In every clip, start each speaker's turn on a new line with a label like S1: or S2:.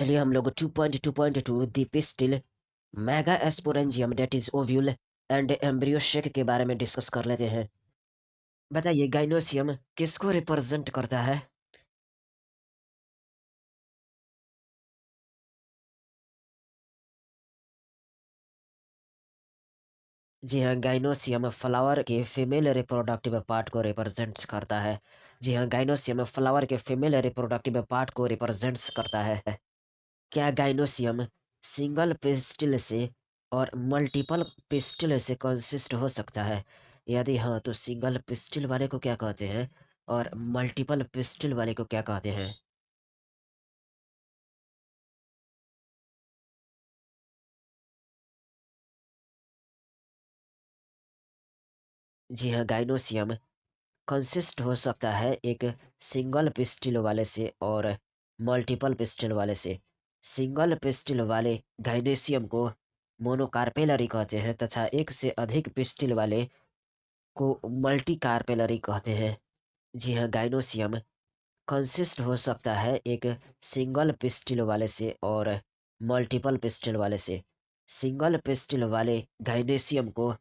S1: चलिए हम लोग 2.2.2 the pistil megasporangium that is ovule and embryo sac के बारे में डिस्कस कर लेते हैं। बताइए गाइनोसियम किसको रिप्रेजेंट करता है? जी हाँ, गाइनोसियम फ्लावर के फीमेल रिप्रोडक्टिव पार्ट को रिप्रेजेंट करता है। जी हाँ, गाइनोसियम फ्लावर के फीमेल रिप्रोडक्टिव पार्ट को रिप्रेजेंट्स करता है। क्या गाइनोसियम सिंगल पिस्टिल से और मल्टीपल पिस्टिल से कंसिस्ट हो सकता है? यदि हाँ, तो सिंगल पिस्टिल वाले को क्या कहते हैं और मल्टीपल पिस्टिल वाले को क्या कहते हैं? जी हाँ, गाइनोसियम कंसिस्ट हो सकता है एक सिंगल पिस्टिल वाले से और मल्टीपल पिस्टिल वाले से। सिंगल पिस्टिल वाले गाइनेसियम को मोनोकार्पेलरी कहते हैं तथा एक से अधिक पिस्टिल वाले को मल्टीकार्पेलरी कहते हैं। जी हाँ, गाइनोसियम कंसिस्ट हो सकता है एक सिंगल पिस्टिल वाले से और मल्टीपल पिस्टिल वाले से। सिंगल पिस्टिल वाले गाइनेसियम को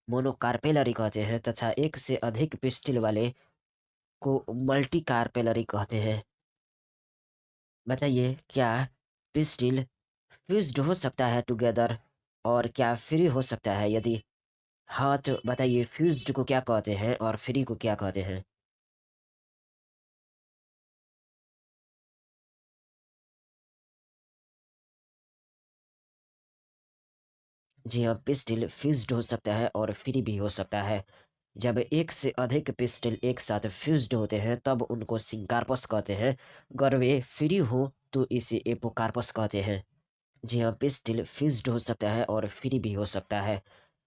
S1: मोनोकार्पेलरी कहते हैं तथा एक से अधिक पिस्टिल वाले को मल्टीकार्पेलरी कहते हैं। बताइए क्या पिस्टिल फ्यूज्ड हो सकता है टुगेदर और क्या फ्री हो सकता है? यदि हाँ, तो बताइए फ्यूज्ड को क्या कहते हैं और फ्री को क्या कहते हैं? जी हाँ, पिस्टिल फ्यूज्ड हो सकता है और फ्री भी हो सकता है। जब एक से अधिक पिस्टल एक साथ फ्यूज्ड होते हैं तब उनको सिंकार्पस कहते हैं। अगर वे फ्री हो तो इसे एपोकार्पस कहते हैं। जी हाँ, पिस्टल फ्यूज्ड हो सकता है और फ्री भी हो सकता है।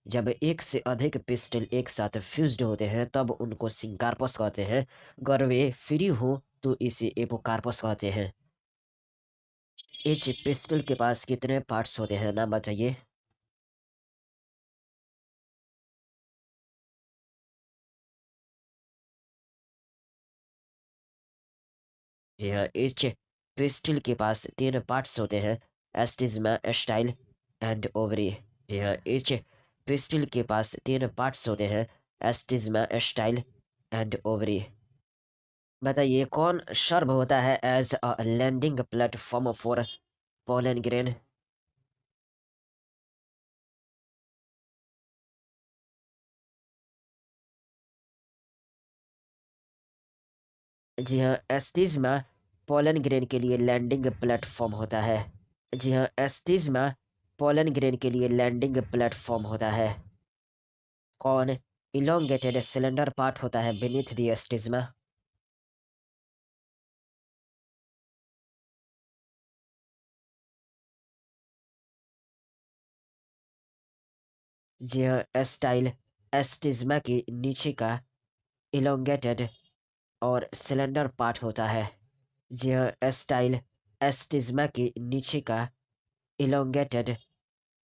S1: जब एक से अधिक पिस्टल एक साथ फ्यूज्ड होते हैं तब उनको सिंकार्पस कहते हैं। अगर वे फ्री हो तो इसे एपोकार्पस कहते हैं। इस पिस्टल के पास कितने पार्ट्स होते हैं, नाम बताइए। जी हाँ, इस पिस्टल के पास तीन पार्ट्स होते हैं, एस्टिज्मा, स्टाइल एंड ओवरी। जी हाँ, इस पिस्टल के पास तीन पार्ट्स होते हैं, एस्टिज्मा, स्टाइल एंड ओवरी। बताइए कौन सर्व होता है as a landing platform for pollen grain? जी हाँ, एस्टिज्मा पोलन ग्रेन के लिए लैंडिंग प्लेटफॉर्म होता है। जी हाँ, एस्टिज्मा पोलन ग्रेन के लिए लैंडिंग प्लेटफॉर्म होता है। कौन इलोंगेटेड सिलेंडर पार्ट होता है beneath the स्टिग्मा? जी हाँ, एस्टाइल एस्टिग्मा के नीचे का इलोंगेटेड और सिलेंडर पार्ट होता है। जी हाँ, एस्टाइल एस्टिग्मा के नीचे का इलोंगेटेड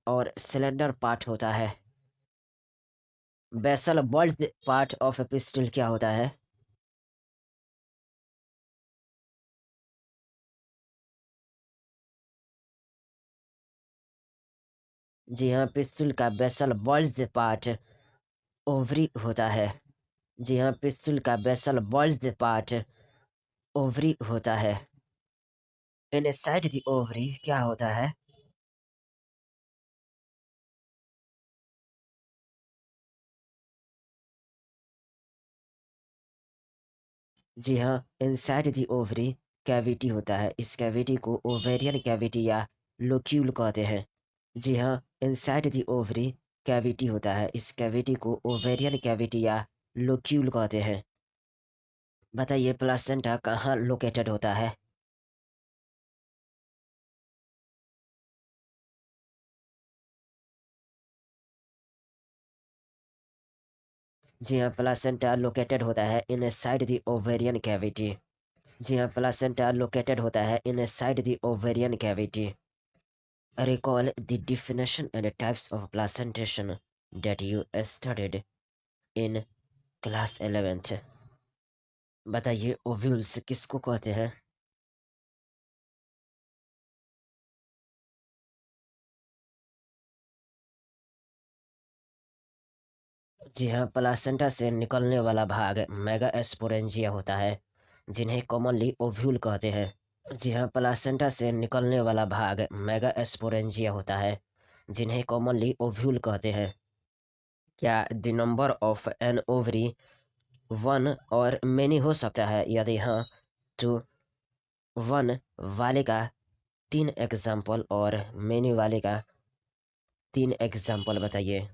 S1: और सिलेंडर पार्ट होता है। Basal bulge part of pistil क्या होता है? जी हाँ, पिस्टल का बेसल बल्ज पार्ट ओवरी होता है। जी हाँ, पिस्टल का बेसल बल्ज पार्ट ओवरी होता है। इनसाइड द ओवरी क्या होता है? जी हाँ, इनसाइड द ओवरी कैविटी होता है। इस कैविटी को ओवेरियन कैविटी या लोक्यूल कहते हैं। जी हाँ, इनसाइड द ओवरी कैविटी होता है। इस कैविटी को ओवेरियन कैविटी या लोक्यूल कहते हैं। बताइए प्लासेंटा कहाँ लोकेटेड होता है? जी हाँ, प्लासेंटा लोकेटेड होता है इनसाइड द ओवेरियन कैविटी। जी हाँ, प्लासेंटा लोकेटेड होता है inside the ovarian cavity. Recall the definition and types of placentation that you studied in class 11th। बताइए ओव्यूल्स किसको कहते हैं? जी हाँ, प्लासेंटा से निकलने वाला भाग मेगास्पोरेंजिया होता है, जिन्हें कॉमनली ओव्यूल कहते हैं। जी हाँ, प्लासेंटा से निकलने वाला भाग मेगास्पोरेंजिया होता है, जिन्हें कॉमनली ओव्यूल कहते हैं। क्या the number of an ovary one और मेनी हो सकता है? यदि हाँ, तो वन वाले का 3 एग्जाम्पल और मेनी वाले का 3 एग्जाम्पल बताइए।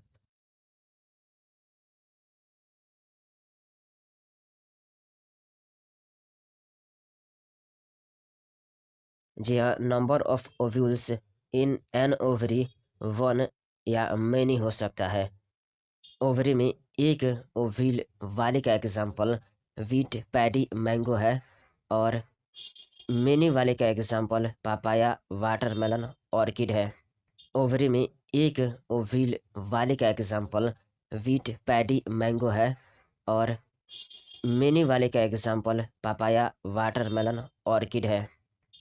S1: जी हाँ, number of ovules in an ovary one या मेनी हो सकता है। ओवरी में एक ओव्यूल वाले का एग्जाम्पल वीट, पैडी, मैंगो है, और मेनी वाले का एग्जाम्पल पापाया, वाटरमेलन, ऑर्किड है। ओवरी में एक ओव्यूल वाले का एग्जाम्पल वीट, पैडी, मैंगो है, और मेनी वाले का एग्जाम्पल पापाया, वाटरमेलन, ऑर्किड है।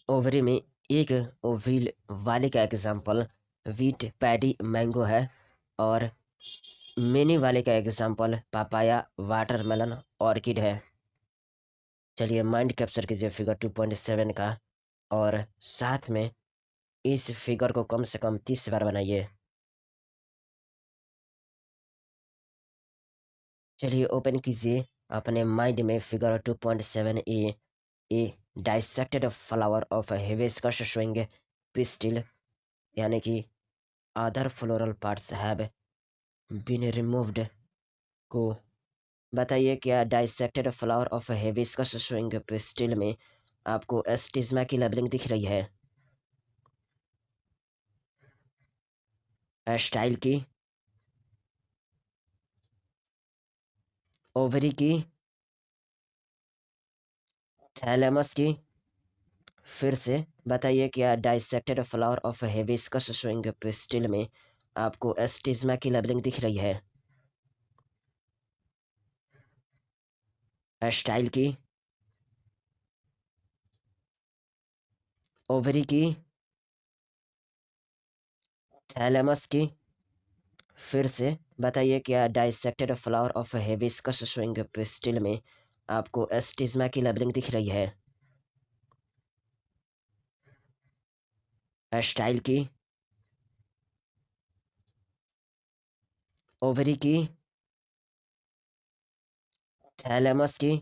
S1: ओवरी में एक ओव्यूल वाले का एग्जाम्पल वीट, पैडी, मैंगो है, और मेनी वाले का एग्जाम्पल पापाया, वाटरमेलन, ऑर्किड है। चलिए माइंड कैप्चर कीजिए फिगर 2.7 का, और साथ में इस फिगर को कम से कम 30 बार बनाइए। चलिए ओपन कीजिए अपने माइंड में figure 2.7 a dissected flower of hibiscus showing pistil, यानी कि other floral parts have been removed को बताइए। क्या dissected flower of hibiscus showing pistil में आपको एस्टिज्मा की लेबलिंग दिख रही है? स्टाइल की, ओवरी की, थैलेमस की। फिर से बताइए, क्या dissected flower of hibiscus showing pistil में आपको एस्टिज्मा की लेबलिंग दिख रही है? स्टाइल की, ओवरी की, थैलेमस की। फिर से बताइए, क्या dissected flower of hibiscus showing pistil में आपको एस्टिज्मा की लेबलिंग दिख रही है? स्टाइल की, ओवरी की, थैलेमस की।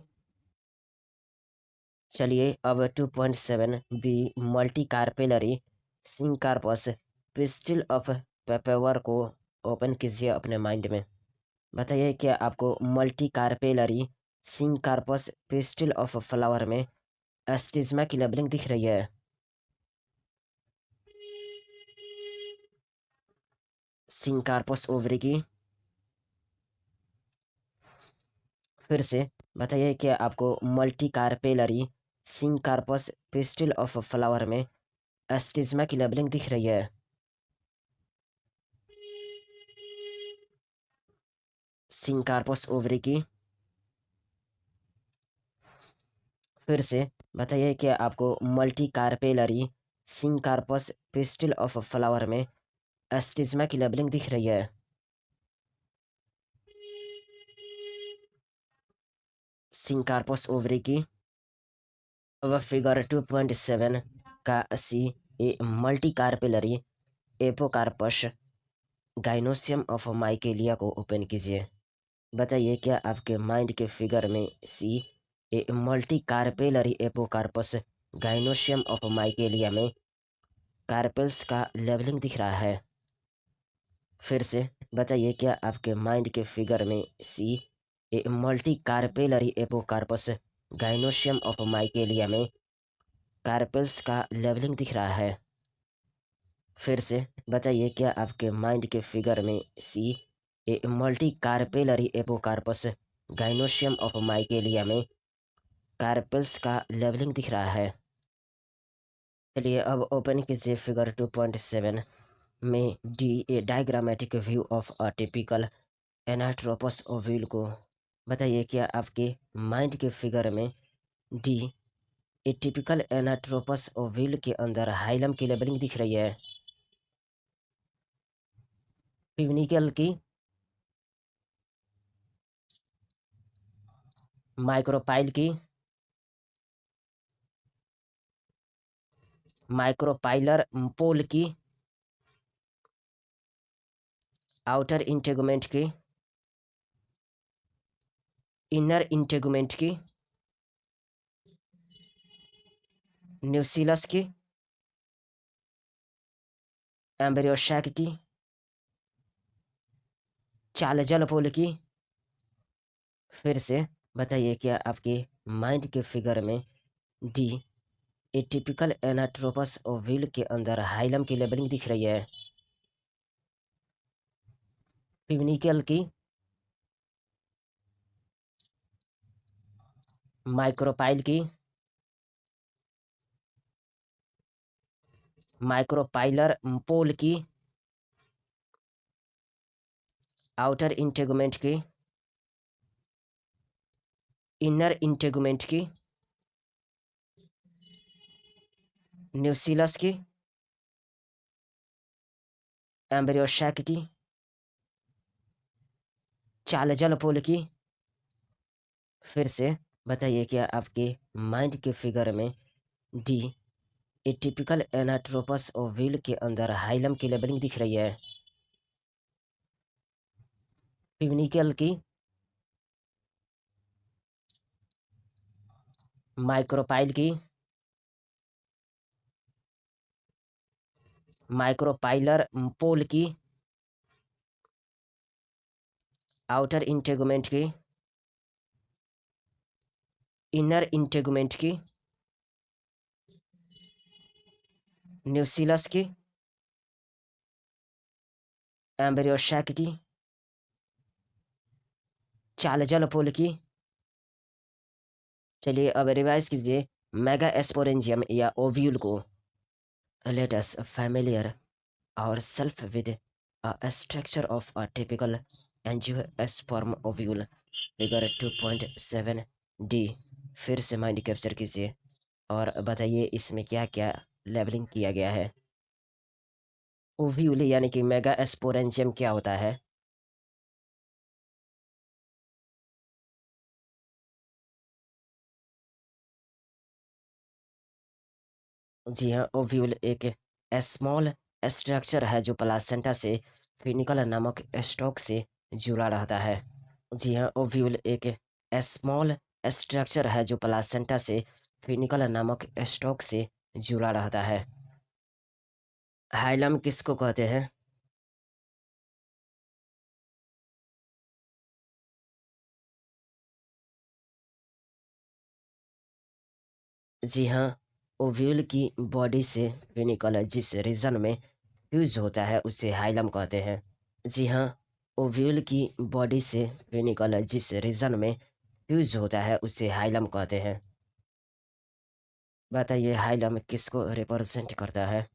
S1: चलिए अब 2.7 B multicarpellary syncarpous pistil of Papaver को ओपन कीजिए अपने माइंड में। बताइए, क्या आपको multicarpellary syncarpous pistil of flower में एस्टिज्मा की लेबलिंग दिख रही है? सिंकार्पस ओवरी की। फिर से बताइए, क्या आपको multicarpellary syncarpous pistil of flower में एस्टिज्मा की लेबलिंग दिख रही है? सिंकार्पस ओवरी की। फिर से बताइए, क्या आपको multicarpellary syncarpous pistil of flower में एस्टिज्मा की लेबलिंग दिख रही है? सिंकार्पस ओवरी की। अब फिगर 2.7 का C A multicarpellary apocarpous gynoecium of Michelia को ओपन कीजिए। बताइए, क्या आपके माइंड के फिगर में C A multicarpellary apocarpous gynoecium of Michelia में कार्पेल्स का लेबलिंग दिख रहा है? फिर से बताइए, क्या आपके माइंड के फिगर में C A multicarpellary apocarpous gynoecium of Michelia में कार्पेल्स का लेबलिंग दिख रहा है? फिर से बताइए, क्या आपके माइंड के फिगर में C A multicarpellary apocarpous gynoecium of Michelia में कार्पेल्स का लेबलिंग दिख रहा है? चलिए अब ओपन कीजिए फिगर 2.7 में D A diagrammatic view of a typical anatropous ovule को। बताइए, क्या आपके माइंड के फिगर में D A typical anatropous ovule के अंदर हाइलम की लेबलिंग दिख रही है? पिवनिकल की, माइक्रोपाइल की माइक्रोपाइलर पोल की आउटर इंटेगुमेंट की इनर इंटेगुमेंट की न्यूसिलस की एम्ब्रियोशैक की चालजल पोल की। फिर से बताइए क्या आपके माइंड के फिगर में डी एटिपिकल एनाट्रोपस ओविल के अंदर हाइलम की लेबलिंग दिख रही है? पिवनिकल की माइक्रोपाइल की माइक्रोपाइलर पोल की आउटर इंटेगुमेंट की इनर इंटेगुमेंट की न्यूसिलस की एम्ब्रियोशैक की चालजल पोल की। फिर से बताइए क्या आपके माइंड के फिगर में डी एटिपिकल एनाट्रोपस ओविल के अंदर हाइलम की लेबलिंग दिख रही है? पिवनिकल की माइक्रोपाइल की माइक्रोपाइलर पोल की आउटर इंटेगुमेंट की इनर इंटेगुमेंट की न्यूसिलस की एम्ब्रियोशैक की चालजल पोल की। चलिए अब रिवाइज कीजिए मेगा एस्पोरेंजियम या ओव्यूल को। Let us familiar ourselves with a structure of a typical angiosperm ovule figure 2.7 D. फिर से माइंड कैप्चर कीजिए और बताइए इसमें क्या क्या लेबलिंग किया गया है। ओव्यूल यानी कि मेगा एस्पोरेंजियम क्या होता है? जी हाँ, ओव्यूल एक स्मॉल स्ट्रक्चर है जो प्लासेंटा से फिनिकल नामक स्टॉक से जुड़ा रहता है। जी हाँ, ओव्यूल एक स्मॉल स्ट्रक्चर है जो प्लासेंटा से फिनिकल नामक स्टॉक से जुड़ा रहता है। हाइलम किसको कहते हैं? जी हाँ, ओव्यूल की बॉडी से फिनिकल जिस रीजन में फ्यूज होता है उसे हाइलम कहते हैं। जी हाँ, ओव्यूल की बॉडी से फिनिकल जिस रीजन में फ्यूज होता है उसे हाइलम कहते हैं। बताइए हाइलम किसको रिप्रेजेंट करता है?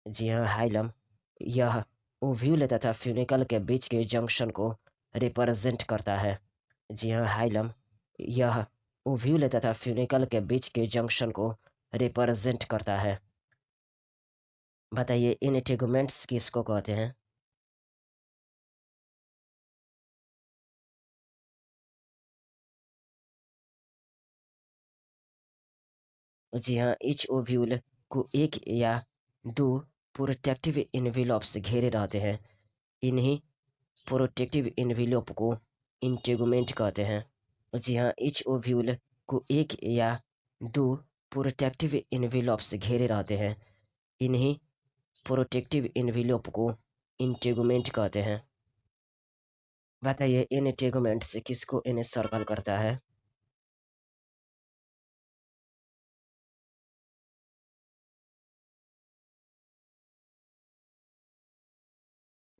S1: जी हाँ, हाइलम यह ओव्यूल तथा फ्यूनिकल के बीच के जंक्शन को रिप्रेजेंट करता है। जी हाँ, हाइलम यह ओव्यूल तथा फ्यूनिकल के बीच के जंक्शन को रिप्रेजेंट करता है। बताइए इन टेगुमेंट्स किसको कहते हैं? जी हाँ, ईच ओव्यूल को एक या दो प्रोटेक्टिव इन्वेलप्स से घेरे रहते हैं। इन्हीं प्रोटेक्टिव इन्वेलप को इंटेगुमेंट कहते हैं। जी हाँ, ईच ओव्यूल को एक या दो प्रोटेक्टिव इन्वेलप से घेरे रहते हैं। इन्हीं प्रोटेक्टिव इन्वेलप को इंटेगुमेंट कहते हैं। बताइए इन इंटेगुमेंट से किसको इन्हें सर्कल करता है?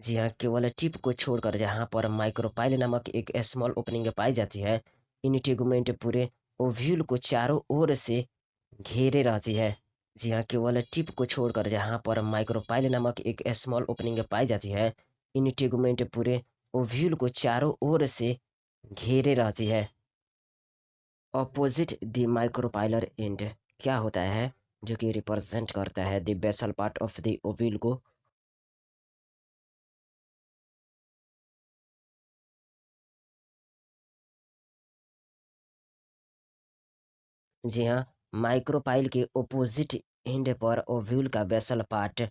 S1: जी हाँ, केवल टिप को छोड़कर जहाँ पर माइक्रोपाइल नामक एक स्मॉल ओपनिंग पाई जाती है, इन टेगुमेंट पूरे ओव्यूल को चारों ओर से घेरे रहती है। जी हाँ, केवल टिप को छोड़कर जहाँ पर माइक्रोपाइल नामक एक स्मॉल ओपनिंग पाई जाती है, इन टेगुमेंट पूरे ओव्यूल को चारों ओर से घेरे रहती है। ऑपोजिट द माइक्रोपाइलर एंड क्या होता है? जो कि रिप्रेजेंट करता है the basal part of the ovule को। जी हाँ, माइक्रोपाइल के ऑपोजिट एंड पर ओव्यूल का बेसल पार्ट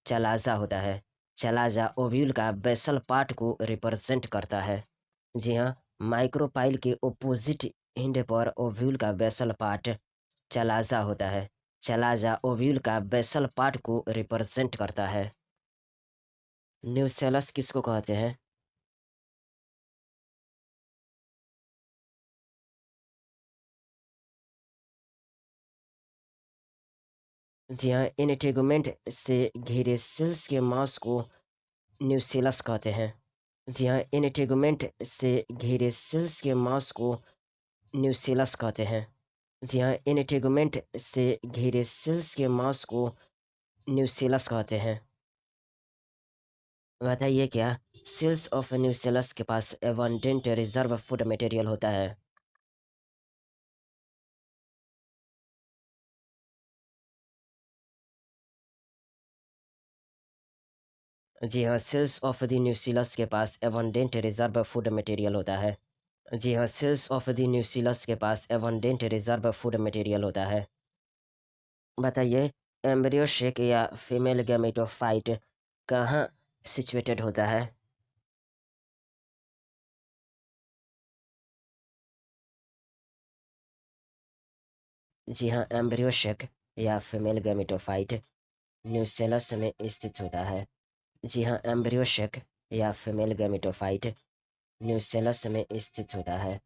S1: चलाजा होता है। चलाजा ओव्यूल का बेसल पार्ट को रिप्रेजेंट करता है। जी हाँ, माइक्रोपाइल के ऑपोजिट एंड पर ओव्यूल का बेसल पार्ट चलाजा होता है। चलाजा ओव्यूल का बेसल पार्ट को रिप्रेजेंट करता है। न्यूसेलस किसको कहते हैं? जी हाँ, इनटेगुमेंट से घिरे सेल्स के मास को न्यूसेलस कहते हैं। जी हाँ, इनटेगुमेंट से घिरे सेल्स के मास को न्यूसेलस कहते हैं। जी हाँ, इनटेगुमेंट से घिरे सेल्स के मास को न्यूसेलस कहते हैं। बताइए क्या सेल्स ऑफ न्यूसेलस के पास एबंडेंट रिजर्व फूड मटेरियल होता है? जी हाँ, सेल्स ऑफ द न्यूसेलस के पास एबंडेंट रिजर्व फूड मटेरियल होता है। जी हाँ, सेल्स ऑफ द न्यूसेलस के पास एबंडेंट रिजर्व फूड मटेरियल होता है। बताइए एम्ब्रियो शेक या फीमेल गैमेटोफाइट कहाँ सिचुएटेड होता है? जी हाँ, एम्ब्रियो शेक या फीमेल गैमेटोफाइट न्यूसेलस में स्थित होता है। जी हाँ, एम्ब्रियो शेक या फीमेल गैमेटोफाइट न्यूसेलस में स्थित होता है।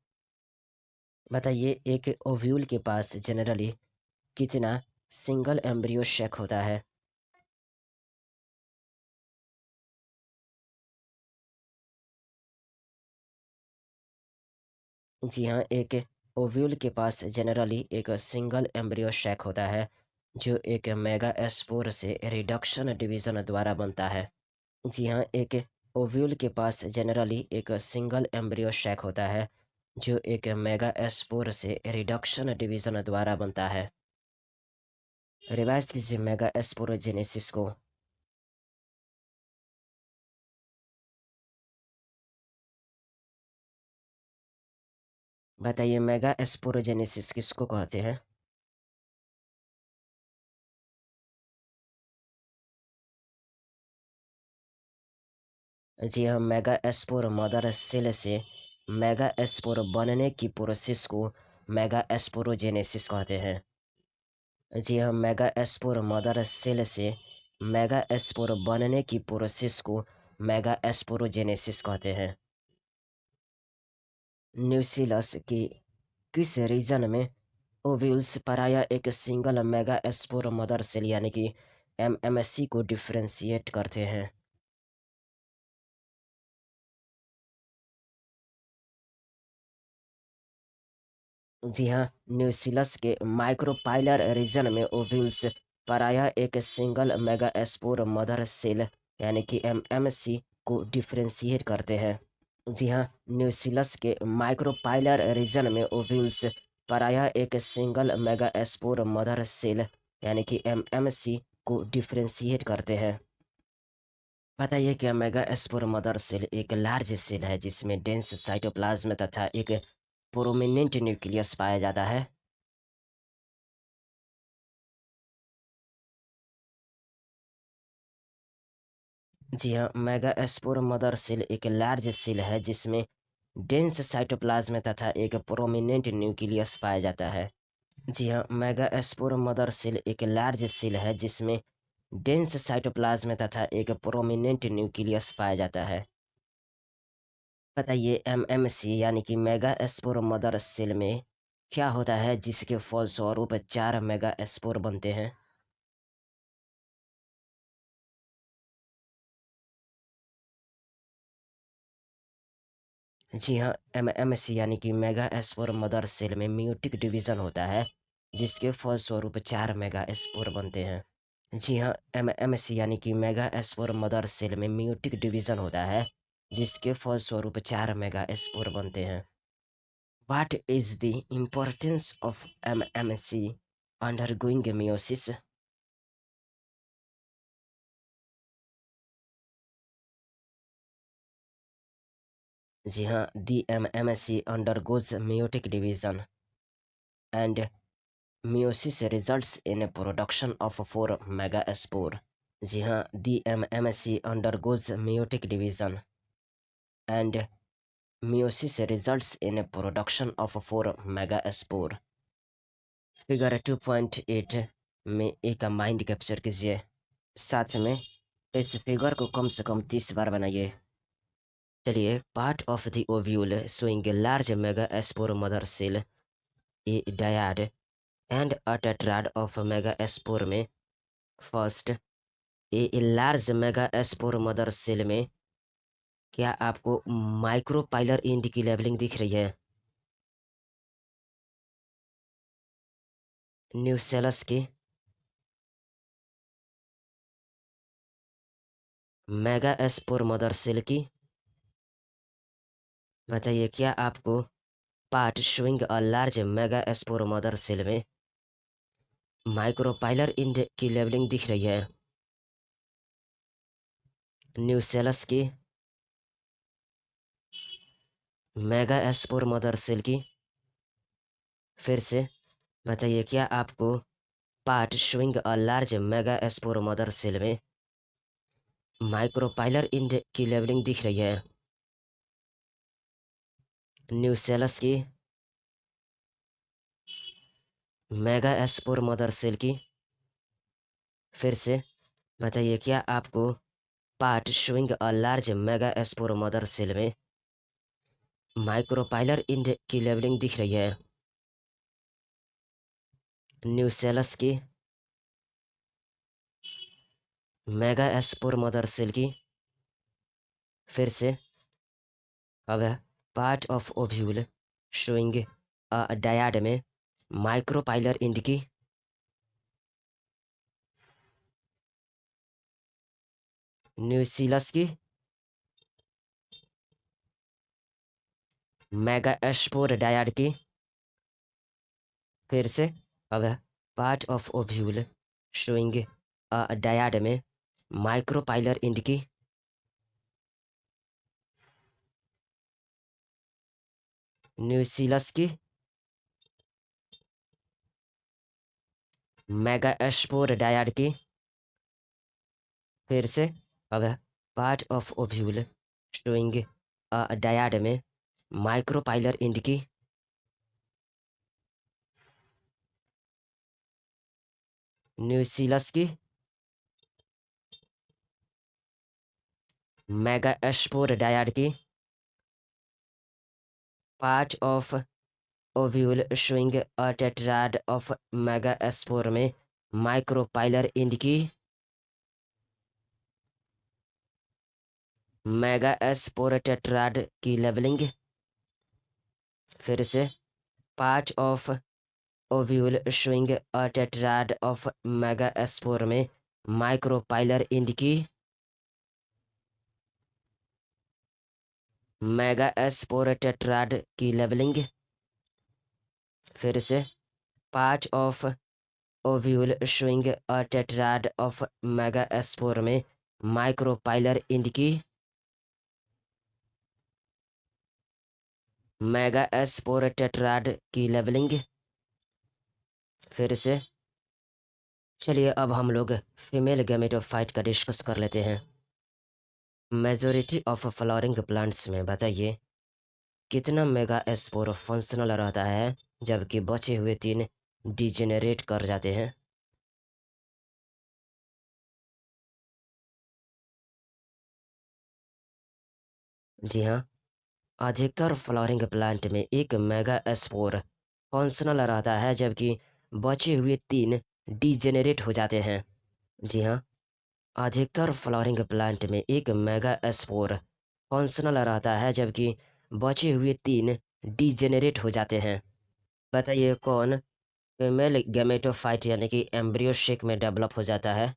S1: बताइए एक ओव्यूल के पास जनरली कितना सिंगल एम्ब्रियो शेक होता है? जी हाँ, एक ओव्यूल के पास जनरली एक सिंगल एम्ब्रियो शेक होता है जो एक मेगा एस्पोर से रिडक्शन डिवीजन द्वारा बनता है। जी हाँ, एक ओव्यूल के पास जनरली एक सिंगल एम्ब्रियो शेक होता है जो एक मेगा एस्पोर से रिडक्शन डिवीजन द्वारा बनता है। रिवाइज कीजिए मेगा एस्पोरोजेनेसिस को। बताइए मेगा एस्पोरोजेनेसिस किसको कहते हैं? जी हाँ, मेगा एस्पोर मदर सेल से मेगा एस्पोर बनने की प्रोसेस को मेगा एस्पोरोजेनेसिस कहते हैं। जी हाँ, मेगा एस्पोर मदर सेल से मेगा एस्पोर बनने की प्रोसेस को मेगा एस्पोरोजेनेसिस कहते हैं। न्यूसिलस की किस रीजन में ओव्यूल्स प्रायः एक सिंगल मेगा एस्पोर मदर सेल यानी कि एमएमसी को डिफरेंशिएट करते हैं? जी हाँ, न्यूसिलस के माइक्रोपाइलर रीजन में ओव्यूल्स प्रायः एक सिंगल मेगास्पोर मदर सेल यानी कि एमएमसी को डिफरेंशिएट करते हैं। जी हाँ, न्यूसिलस के माइक्रोपाइलर रीजन में ओव्यूल्स प्रायः एक सिंगल मेगास्पोर मदर सेल यानी कि एमएमसी को डिफरेंशिएट करते हैं। बताइए क्या मेगास्पोर मदर सेल एक लार्ज सेल है जिसमें डेंस साइटोप्लाज्म तथा एक प्रोमिनेंट न्यूक्लियस पाया जाता है? जी हाँ, मेगास्पोर मदर सेल एक लार्ज सेल है जिसमें डेंस साइटोप्लाज्म तथा एक प्रोमिनेंट न्यूक्लियस पाया जाता है। जी हाँ, मेगास्पोर मदर सेल एक लार्ज सेल है जिसमें डेंस साइटोप्लाज्म तथा एक प्रोमिनेंट न्यूक्लियस पाया जाता है। बताइए एमएमसी यानी कि मेगास्पोर मदर सेल में क्या होता है जिसके फलस्वरूप 4 मेगास्पोर बनते हैं? जी हाँ, एमएमसी यानी कि मेगास्पोर मदर सेल में म्यूटिक डिवीजन होता है जिसके फलस्वरूप 4 मेगास्पोर बनते हैं। जी हाँ, एमएमसी यानी कि मेगास्पोर मदर सेल में म्यूटिक डिवीजन होता है जिसके फलस्वरूप 4 मेगास्पोर बनते हैं। What is the importance of MMC undergoing meiosis. जी हाँ, DMMSC undergoes meiotic division and meiosis results in a production of 4 megaspore. जी हाँ, DMMSC undergoes meiotic division and meiosis results in a production of 4 megaspore. Figure 2.8 में एक mind capture कीजिए। साथ में इस figure को कम से कम 30 बार बनाइए। चलिए, part of the ovule showing a large megaspore mother cell, a dyad and a tetrad of megaspore में first a large megaspore mother cell में क्या आपको माइक्रोपाइलर इंड की लेवलिंग दिख रही है? न्यूसेलस की मेगास्पोर मदर सेल की बताइए, क्या आपको part showing a large megaspore mother cell में माइक्रोपाइलर इंड की लेवलिंग दिख रही है? न्यूसेलस की मेगास्पोर मदर सेल की फिर से बताइए, क्या आपको part showing a large megaspore mother cell में माइक्रोपाइलर इंड की लेवलिंग दिख रही है? न्यूसेलस की मेगास्पोर मदर सेल की फिर से बताइए, क्या आपको part showing a large megaspore mother cell में माइक्रोपाइलर इंड की लेवलिंग दिख रही है? न्यूसेलस की मेगास्पोर मदर सेल की फिर से अब part of ovule showing a dyad में माइक्रोपाइलर इंड की न्यूसीलस की मेगास्पोर डायड की फिर से अब part of ovule showing a dyad में माइक्रोपाइलर इंड की न्यूसीलस की मेगास्पोर डायड की फिर से अब part of ovule showing a dyad में माइक्रोपाइलर इंड की न्यूसीलस की मेगास्पोर डायड की part of ovule showing a tetrad of megaspore में माइक्रोपाइलर इंड की मेगास्पोर टेट्राड की लेवलिंग फिर से part of ovule showing a tetrad of megaspore में माइक्रोपाइलर इंड की मेगास्पोर टेट्राड की लेवलिंग फिर से part of ovule showing a tetrad of megaspore में माइक्रोपाइलर इंड की मेगास्पोर टेट्राड की लेवलिंग फिर से चलिए, अब हम लोग फीमेल गैमेटोफाइट का डिस्कस कर लेते हैं। मेजोरिटी ऑफ फ्लावरिंग प्लांट्स में बताइए कितना मेगास्पोर फंक्शनल रहता है जबकि बचे हुए 3 डिजेनरेट कर जाते हैं? जी हाँ, अधिकतर फ्लावरिंग प्लांट में एक मेगास्पोर फंक्शनल रहता है जबकि बचे हुए 3 डिजेनरेट हो जाते हैं। जी हाँ, अधिकतर फ्लावरिंग प्लांट में एक मेगास्पोर फंक्शनल रहता है जबकि बचे हुए 3 डिजेनरेट हो जाते हैं। बताइए, कौन फीमेल गैमेटोफाइट यानी कि एम्ब्रियो शेक में डेवलप हो जाता है?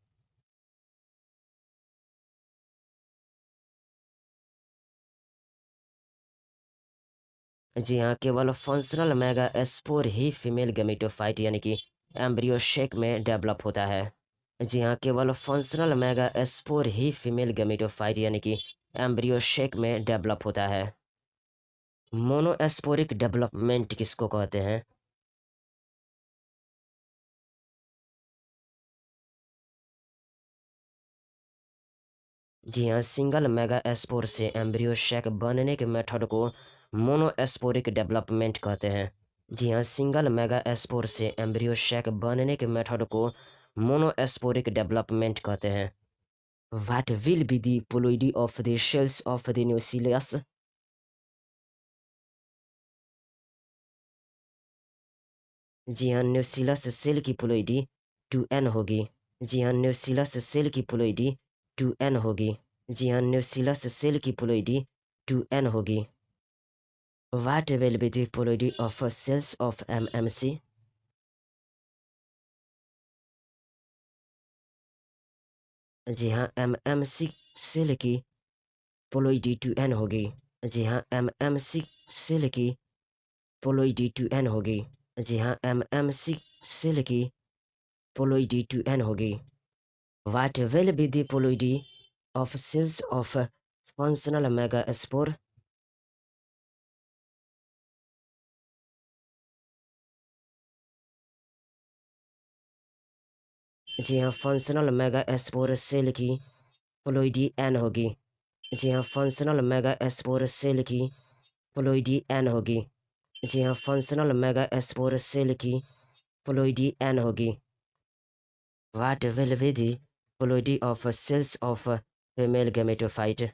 S1: जी हाँ, केवल फंक्शनल मेगास्पोर ही फीमेल गैमेटोफाइट यानी कि एम्ब्रियो शेक में डेवलप होता है। जी हाँ, केवल फंक्शनल मेगा स्पोर ही फीमेल गैमेटोफाइट यानी कि एम्ब्रियो शेक में डेवलप होता है। मोनोस्पोरिक डेवलपमेंट किसको कहते हैं? जी हाँ, सिंगल मेगा स्पोर से एम्ब्रियो शेक बनने के मेथड को मोनोस्पोरिक डेवलपमेंट कहते हैं। जी हाँ, सिंगल मेगा स्पोर से एम्ब्रियो शेक बनने के मेथड को मोनोस्पोरिक डेवलपमेंट कहते हैं। What will be the ploidy of the shells of the Nautilus? जी हाँ, न्यूसिलस सेल की प्लोइडी 2n होगी। जी हाँ, न्यूसिलस सेल की प्लोइडी 2n होगी। जी हाँ, न्यूसिलस सेल की प्लोइडी 2n होगी। What will be the ploidy of cells of MMC? जी हाँ, MMC सेल की प्लोइडी 2n होगी। जी हाँ, MMC सेल की प्लोइडी 2n होगी। जी हाँ, MMC सेल की प्लोइडी 2n होगी। What will be the ploidy of cells of functional megaspore? जी हाँ, फंक्शनल मेगास्पोर सेल की प्लोइडी n होगी। जी हाँ, फंक्शनल मेगास्पोर सेल की प्लोइडी n होगी। जी हाँ, फंक्शनल मेगास्पोर सेल की प्लोइडी n होगी। What will be the ploidy of cells of female gametophyte?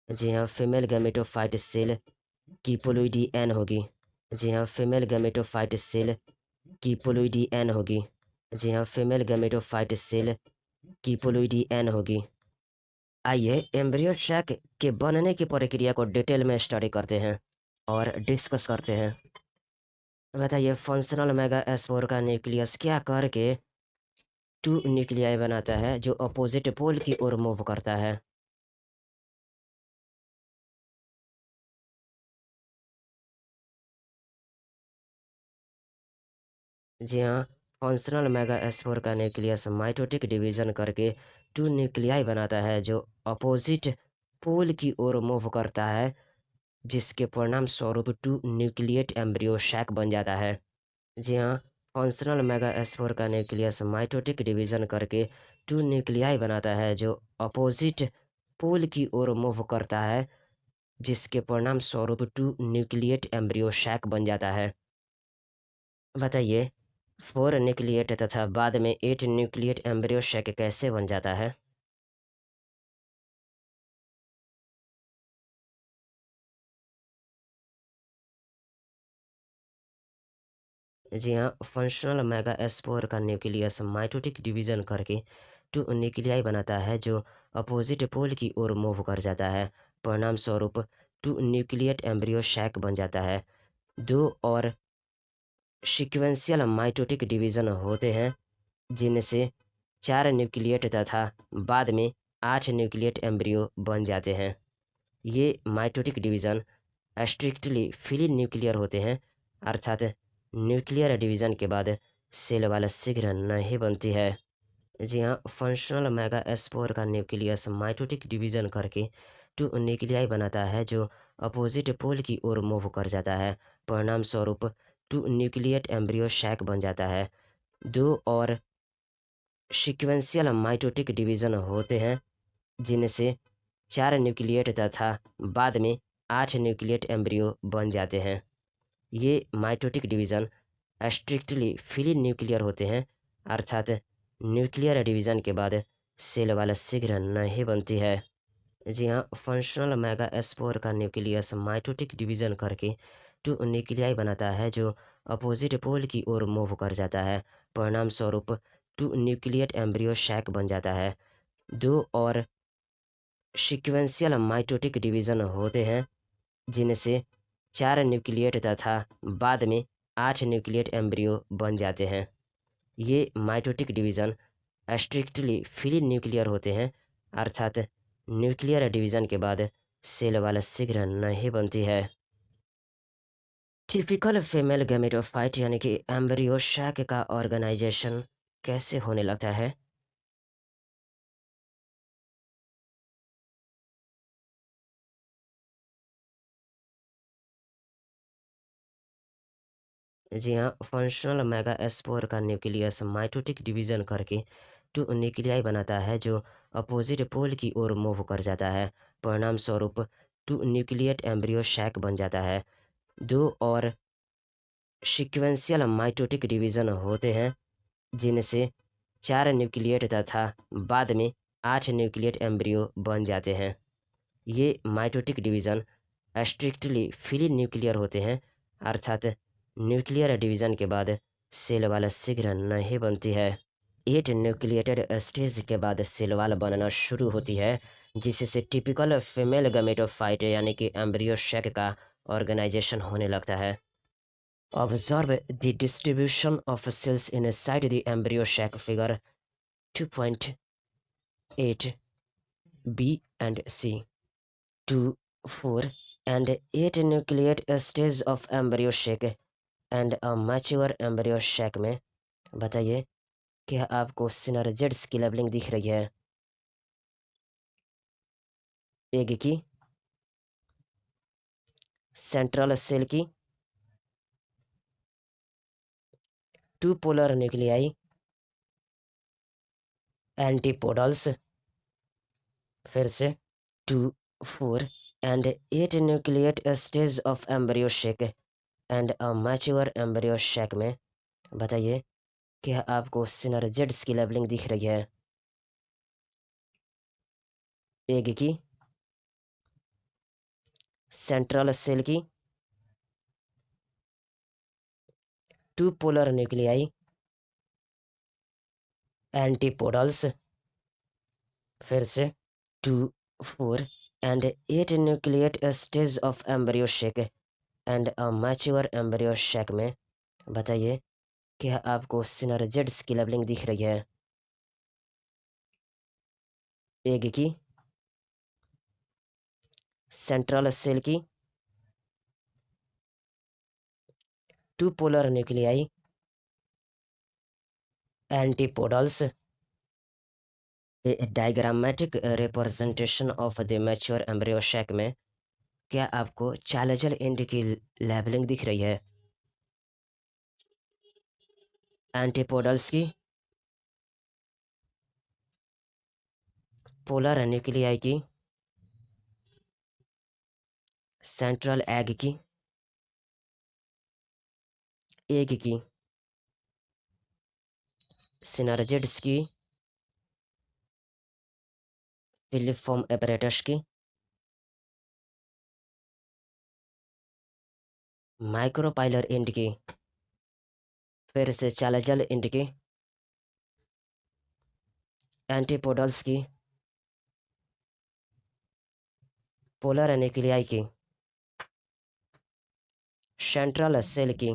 S1: जी हाँ, फीमेल गैमेटोफाइट सेल की प्लोइडी n होगी। जी हाँ, फीमेल गैमेटोफाइट सेल की प्लोइडी n होगी। जी हाँ, फीमेल गैमेटोफाइट सेल की प्लोइडी n होगी। आइए एम्ब्रियो सैक के बनने की प्रक्रिया को डिटेल में स्टडी करते हैं और डिस्कस करते हैं। बताइए, फंक्शनल मेगास्पोर का न्यूक्लियस क्या करके टू न्यूक्लियाई बनाता है जो अपोजिट पोल की ओर मूव करता है? जी हाँ, फंक्शनल मेगास्पोर का न्यूक्लियस माइटोटिक डिवीजन करके टू न्यूक्लियाई बनाता है जो अपोजिट पोल की ओर मूव करता है, जिसके परिणाम स्वरूप टू न्यूक्लिएट एम्ब्रियो सैक बन जाता है। जी हाँ, फंक्शनल मेगास्पोर का न्यूक्लियस माइटोटिक डिवीजन करके टू न्यूक्लियाई बनाता है जो अपोजिट पोल की ओर मूव करता है, जिसके परिणाम स्वरूप टू न्यूक्लिएट एम्ब्रियो सैक बन जाता है। बताइए, 4 न्यूक्लिएट तथा बाद में 8 न्यूक्लिएट एम्ब्रियो सैक कैसे बन जाता है? जी हाँ, फंक्शनल मेगास्पोर का न्यूक्लियस माइटोटिक डिवीजन करके टू न्यूक्लियाई बनाता है जो अपोजिट पोल की ओर मूव कर जाता है। परिणाम स्वरूप टू न्यूक्लिएट एम्ब्रियो सैक बन जाता है। दो और सीक्वेंशियल माइटोटिक डिवीजन होते हैं, जिनसे 4 न्यूक्लिएट तथा बाद में 8 न्यूक्लिएट एम्ब्रियो बन जाते हैं। ये mitotic division strictly free nuclear होते हैं, अर्थात न्यूक्लियर डिवीजन के बाद सेल वाला शीघ्र नहीं बनती है। जी हाँ, फंक्शनल मेगास्पोर का न्यूक्लियस माइटोटिक डिवीजन करके टू न्यूक्लियाई बनाता है जो अपोजिट पोल की ओर मूव कर जाता है। परिणाम स्वरूप टू न्यूक्लिएट एम्ब्रियो सैक बन जाता है। दो और सीक्वेंशियल माइटोटिक डिवीजन होते हैं, जिनसे 4 न्यूक्लिएट तथा बाद में 8 न्यूक्लिएट एम्ब्रियो बन जाते हैं। ये mitotic division strictly free nuclear होते हैं, अर्थात न्यूक्लियर डिवीजन के बाद सेल वाला शीघ्र नहीं बनती है। जी हाँ, फंक्शनल मेगास्पोर का न्यूक्लियस माइटोटिक डिवीजन करके टू न्यूक्लियाई बनाता है जो अपोजिट पोल की ओर मूव कर जाता है। परिणाम स्वरूप टू न्यूक्लिएट एम्ब्रियो सैक बन जाता है। दो और सीक्वेंशियल माइटोटिक डिवीजन होते हैं, जिनसे 4 न्यूक्लिएट तथा बाद में 8 न्यूक्लिएट एम्ब्रियो बन जाते हैं। ये mitotic division strictly free nuclear होते हैं, अर्थात न्यूक्लियर डिवीजन के बाद सेल वाला शीघ्र नहीं बनती है। टिपिकल फीमेल गैमेटोफाइट यानी कि एम्ब्रियो शैक का ऑर्गेनाइजेशन कैसे होने लगता है? जी हाँ, फंक्शनल मेगास्पोर का न्यूक्लियस माइटोटिक डिवीजन करके टू न्यूक्लियाई बनाता है जो अपोजिट पोल की ओर मूव कर जाता है। परिणाम स्वरूप टू न्यूक्लिएट एम्ब्रियो शैक बन जाता है। दो और सीक्वेंशियल माइटोटिक डिवीजन होते हैं जिनसे 4 न्यूक्लिएट तथा बाद में 8 न्यूक्लिएट एम्ब्रियो बन जाते हैं। ये mitotic division strictly free nuclear होते हैं, अर्थात न्यूक्लियर डिवीजन के बाद सेल वाल शीघ्र नहीं बनती है। 8 न्यूक्लिएटेड स्टेज के बाद सेल वाल बनना शुरू होती है, जिससे टिपिकल फीमेल गमेटोफाइट यानी कि एम्ब्रियो शैक का ऑर्गेनाइजेशन होने लगता है। Observe the distribution of cells inside the embryo sac figure 2.8 B and C. 2, 4 and 8 nucleate stage of embryo sac and a mature embryo sac में बताइए क्या आपको सिनर्जिड्स की लेबलिंग दिख रही है? एग की, सेंट्रल सेल की, टू पोलर न्यूक्लियाई, एंटीपोडल्स, फिर से 2, 4 and 8 nucleate stage of embryo sac and a mature embryo sac में बताइए क्या आपको सिनर्जिड्स की लेबलिंग दिख रही है? एग की, सेंट्रल सेल की, टू पोलर न्यूक्लियाई, एंटीपोडल्स, फिर से 2, 4 and 8 nucleate stage of embryo sac and a mature embryo sac में बताइए क्या आपको सिनर्जिड्स की लेबलिंग दिख रही है? एग की, सेंट्रल सेल की, two polar nuclei, antipodals, a diagrammatic representation of the mature embryo sac में क्या आपको चालेजल एंड की लेबलिंग दिख रही है? एंटीपोडल्स की, पोलर न्यूक्लियाई की, सेंट्रल एग की, एग की, सिनर्जिड्स की, फिलिफॉर्म एपरेटस की, माइक्रोपाइलर एंड की, फिर से चालेजल एंड की, एंटीपोडल्स की, पोलर न्यूक्लियाई की, सेंट्रल सेल की,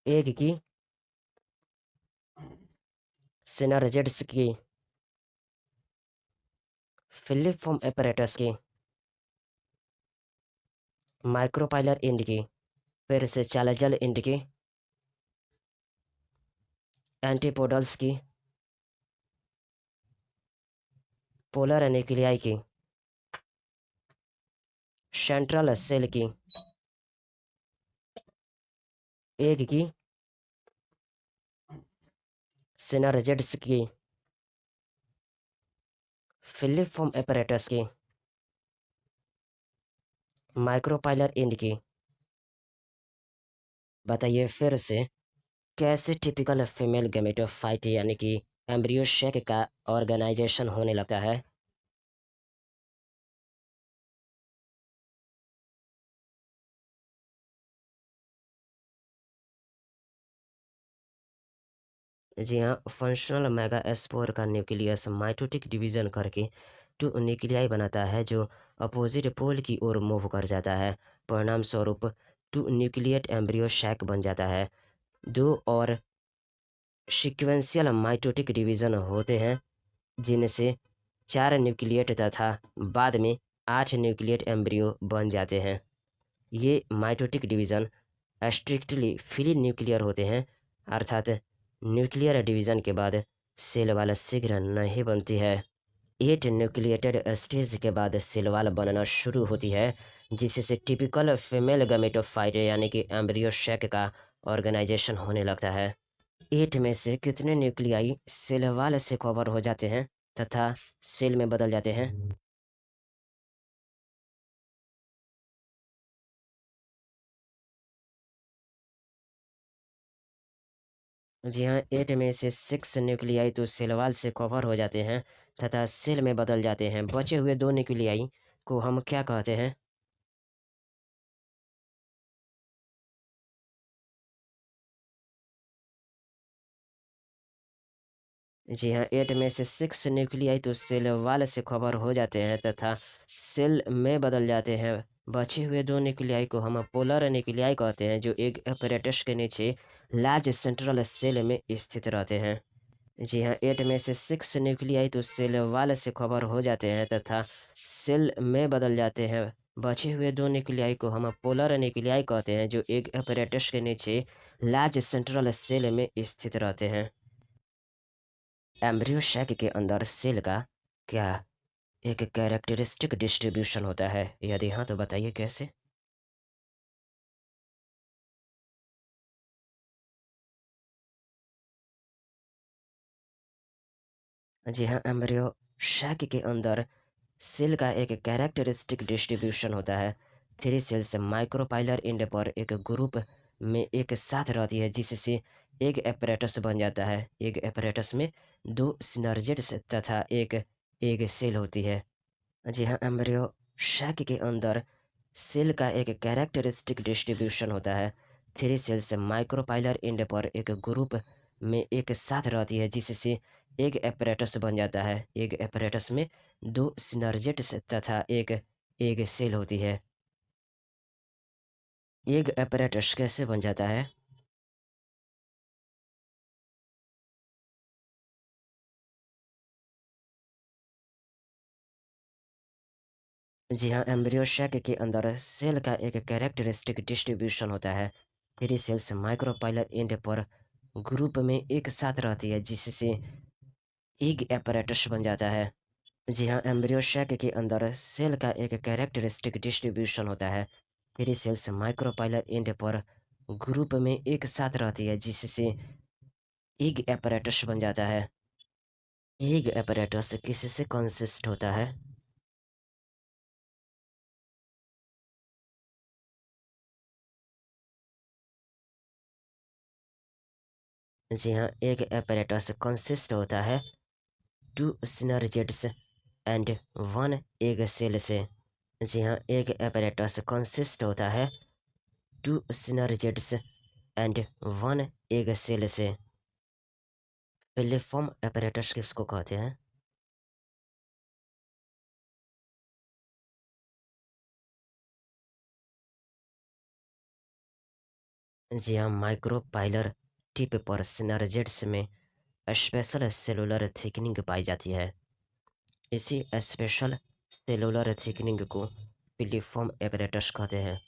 S1: एग की, सिनर्जिड्स की, फिलिफॉर्म एपरेटस की, माइक्रोपाइलर एंड की, फिर से चालेजल एंड की, एंटीपोडल्स की, पोलर न्यूक्लियाई की, सेंट्रल सेल की, एग की, सिनर्जिड्स की, फिलिफॉर्म एपरेटस की, माइक्रोपाइलर एंड की बताइए फिर से कैसे टिपिकल फीमेल गैमेटोफाइट यानी कि एम्ब्रियो शैक का ऑर्गेनाइजेशन होने लगता है? जी हाँ, फंक्शनल मेगास्पोर का न्यूक्लियस माइटोटिक डिवीजन करके टू न्यूक्लियाई बनाता है जो अपोजिट पोल की ओर मूव कर जाता है। परिणाम स्वरूप टू न्यूक्लिएट एम्ब्रियो शैक बन जाता है। दो और सीक्वेंशियल माइटोटिक डिवीजन होते हैं जिनसे 4 न्यूक्लिएट तथा बाद में 8 न्यूक्लिएट एम्ब्रियो बन जाते हैं। ये mitotic division strictly free nuclear होते हैं, अर्थात न्यूक्लियर डिवीज़न के बाद सेल वाल शीघ्र नहीं बनती है। 8 न्यूक्लिएटेड स्टेज के बाद सेल वाल बनना शुरू होती है, जिससे टिपिकल फीमेल गमेटोफाइट यानी कि एम्ब्रियो सैक का ऑर्गेनाइजेशन होने लगता है। 8 में से कितने न्यूक्लियाई सेल वाल से कवर हो जाते हैं तथा सेल में बदल जाते हैं? जी हाँ, 8 में से 6 न्यूक्लियाई तो सेल वाल से कवर हो जाते हैं तथा सेल में बदल जाते हैं। बचे हुए 2 न्यूक्लियाई को हम क्या कहते हैं? जी हाँ, 8 में से 6 न्यूक्लियाई तो सेल वाल से कवर हो जाते हैं तथा सेल में बदल जाते हैं। बचे हुए 2 न्यूक्लियाई को हम पोलर न्यूक्लियाई कहते हैं, जो एक apparatus के नीचे लार्ज सेंट्रल सेल में स्थित रहते हैं। जी हाँ, 8 में से 6 न्यूक्लियाई तो सेल वाल से कवर हो जाते हैं तथा सेल में बदल जाते हैं। बचे हुए 2 न्यूक्लियाई को हम पोलर न्यूक्लियाई कहते हैं, जो एक apparatus के नीचे लार्ज सेंट्रल सेल में स्थित रहते हैं। एम्ब्रियो सैक के अंदर सेल का क्या एक कैरेक्टरिस्टिक डिस्ट्रीब्यूशन होता है? यदि हाँ, तो बताइए कैसे? जी हाँ, एम्ब्रियो सैक के अंदर सेल का एक कैरेक्टरिस्टिक डिस्ट्रीब्यूशन होता है। 3 सेल्स माइक्रोपाइलर एंड पर एक ग्रुप में एक साथ रहती है, जिससे एक apparatus बन जाता है। एक apparatus में 2 सिनर्जिड्स तथा एक एग सेल होती है। जी हाँ, एम्ब्रियो सैक के अंदर सेल का एक कैरेक्टरिस्टिक डिस्ट्रीब्यूशन होता है। 3 सेल्स माइक्रोपाइलर एंड पर एक ग्रुप में एक साथ रहती है, जिससे एक apparatus बन जाता है। एक apparatus में 2 सिनर्जिड्स तथा एक एग सेल होती है। एग apparatus कैसे बन जाता है? जी हाँ, एम्ब्रियो सैक के अंदर सेल का एक कैरेक्टरिस्टिक डिस्ट्रीब्यूशन होता है। 3 सेल्स माइक्रोपाइलर एंड पर ग्रुप में एक साथ रहती है, जिससे एग apparatus बन जाता है। जी हाँ, एम्ब्रियो सैक के अंदर सेल का एक कैरेक्टरिस्टिक डिस्ट्रीब्यूशन होता है। 3 सेल्स माइक्रोपाइलर एंड पर ग्रुप में एक साथ रहती है, जिससे एग apparatus बन जाता है। एग apparatus किससे कंसिस्ट होता है? जी हाँ, एग apparatus कंसिस्ट होता है 2 सिनर्जिड्स एंड 1 एग सेल से। जी हाँ, एग apparatus कंसिस्ट होता है 2 सिनर्जिड्स एंड 1 एग सेल से। फिलिफॉर्म apparatus किसको कहते हैं? जी हाँ, माइक्रोपाइलर टिप पर सिनर्जिड्स में स्पेशल सेलुलर थिकनिंग पाई जाती है। इसी स्पेशल सेलुलर थिकनिंग को पिलिफॉर्म apparatus कहते हैं।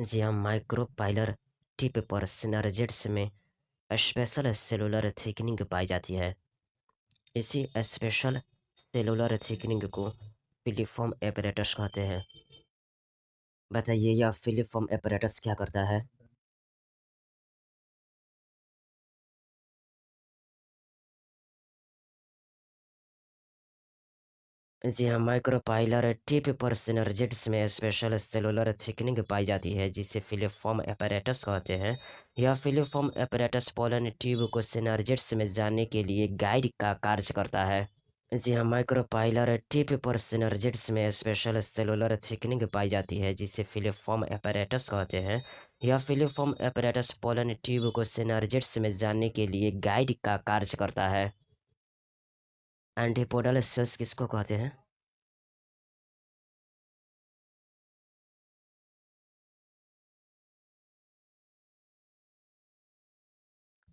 S1: जी हाँ, माइक्रोपाइलर टिप पर सिनर्जिड्स में स्पेशल सेलुलर थिकनिंग पाई जाती है। इसी स्पेशल सेलुलर थिकनिंग को पिलिफॉर्म apparatus कहते हैं। बताइए, यह फिलिफॉर्म apparatus क्या करता है? जी हाँ, माइक्रोपाइलर टिप पर सिनर्जिड्स में स्पेशल सेलुलर थिकनिंग पाई जाती है, जिसे फिलिफॉर्म apparatus कहते हैं। यह फिलिफॉर्म apparatus पोलन ट्यूब को सिनर्जिड्स में जाने के लिए गाइड का कार्य करता है। जी हाँ, माइक्रोपाइलर टिप पर सिनर्जिड्स में स्पेशल सेलुलर थिकनिंग पाई जाती है, जिसे फिलिफॉर्म apparatus कहते हैं। यह फिलिफॉर्म apparatus पोलन ट्यूब को सिनर्जिड्स में जाने के लिए गाइड का कार्य करता है। एंटीपोडल सेल्स किसको कहते हैं?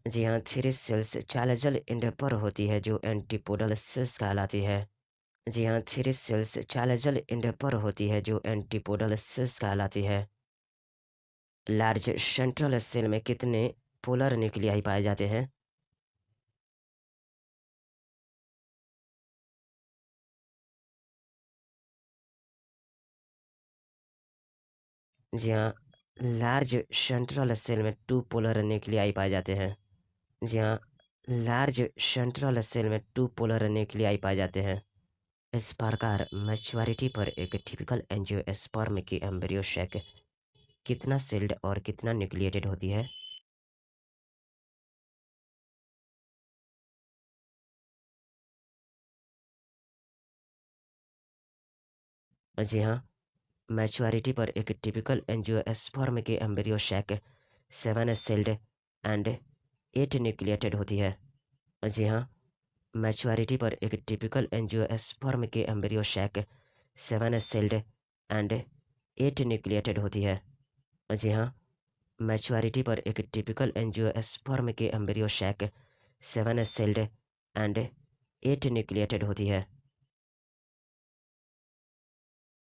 S1: जी हाँ, 3 सेल्स चालजल एंड पर होती है, जो एंटीपोडल सेल्स कहलाती है। जी हाँ, 3 सेल्स चालेजल एंड पर होती है जो एंटीपोडल सेल्स कहलाती है। लार्ज सेंट्रल सेल में कितने पोलर न्यूक्लियाई पाए जाते हैं? जी हाँ, लार्ज सेंट्रल सेल में 2 पोलर न्यूक्लियाई पाए जाते हैं। जी हाँ, लार्ज सेंट्रल सेल में 2 पोलर न्यूक्लियाई पाए जाते हैं। इस प्रकार मैच्योरिटी पर एक टिपिकल एंजियोस्पर्म की एम्ब्रियो शैक कितना सेल्ड और कितना न्यूक्लिएटेड होती है? जी हाँ, मैच्योरिटी पर एक टिपिकल एंजियोस्पर्म की embryo sac 7 celled and 8 nucleated होती है। जी हाँ, मैच्योरिटी पर एक टिपिकल एंजियोस्पर्म की embryo sac 7 celled and 8 nucleated होती है। जी हाँ, मैच्योरिटी पर एक टिपिकल एंजियोस्पर्म की embryo sac 7 celled and 8 nucleated होती है।